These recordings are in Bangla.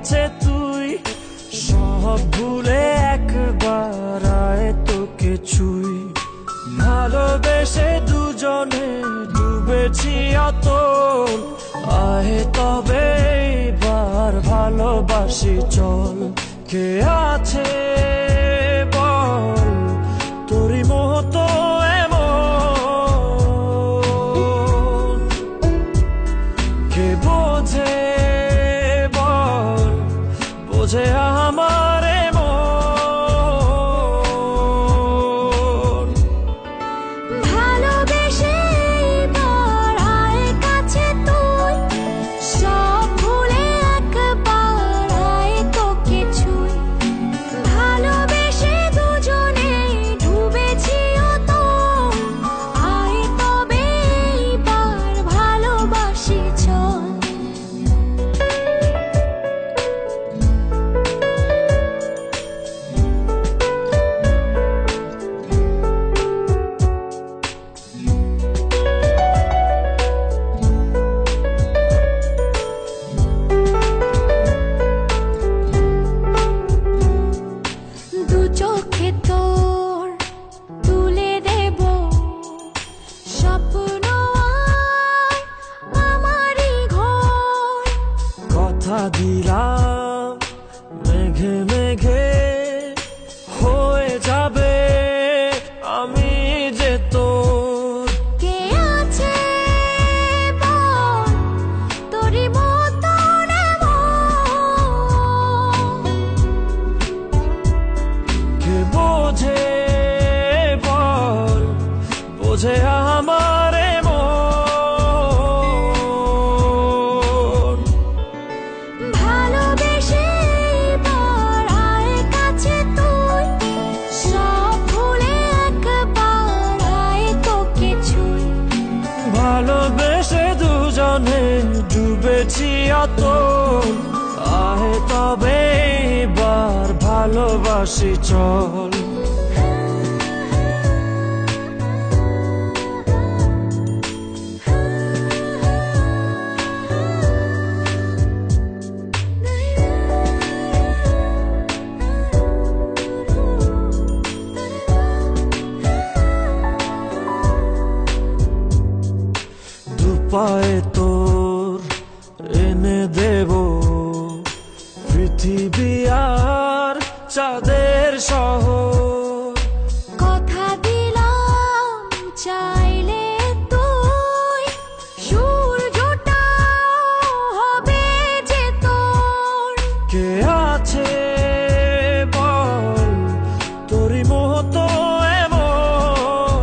কাছে তুই, সব ভুলে একবার আয় তোকে ছুঁই। ভালোবেসে দুজনে ডুবেছি অতল, আয় তবে এবার ভালোবাসি চল। কে আছে বল তোরই মতো এমন, কে বোঝে বল বোঝে আমার মন। ভালোবেসে এবার আয় কাছে তুই, সব ভুলে একবার আয় তোকে ছুঁই। ভালোবেসে দুজনে ডুবেছি অতল, আয় তবে এবার ভালোবাসি চল। দু চোখে তোর তুলে দেব স্বপ্ন আয় আমারই ঘর। কথা দিলাম মেঘে মেঘে হয়ে যাবে আমি যে তোর। কে আছে বল তোরই মতন এমন, কে বোঝে বল বোঝে আমার মন। ভালোবেসে এবার আয় কাছে তুই, সব ভুলে একবার আয় তোকে ছুঁই। ভালোবেসে দুজনে ডুবেছি অতল, আয় তবে এবার ভালোবাসি চল। দুপায়ে তোর এনে দেব পৃথিবী আর চাঁদের শহর। কথা দিলাম চাইলে তুই সূর্যটাও হবে যে তোর। কে আছে বল তোরই মতো এমন,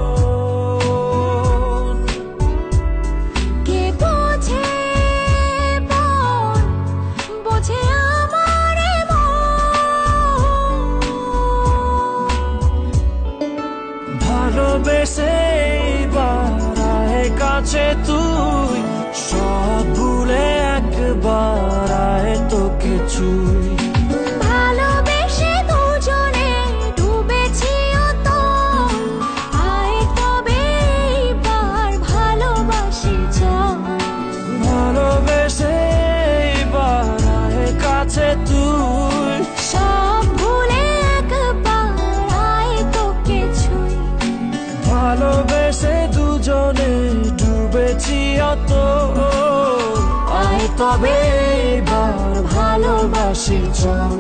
কে বোঝে বল বোঝে আমার মন। ভালোবেসে এবার আয় কাছে তুই, সব ভুলে একবার আয় তোকে ছুঁই। ভালোবেসে দুজনে ডুবেছি অতল, আয় তবে এবার ভালোবাসি চল। ভালোবেসে এবার আয় কাছে তুই, সব ভুলে একবার আয় তোকে ছুঁই। ভালোবেসে দুজনে ডুবেছি অতল, আয় তবে এবার ভালোবাসি চল।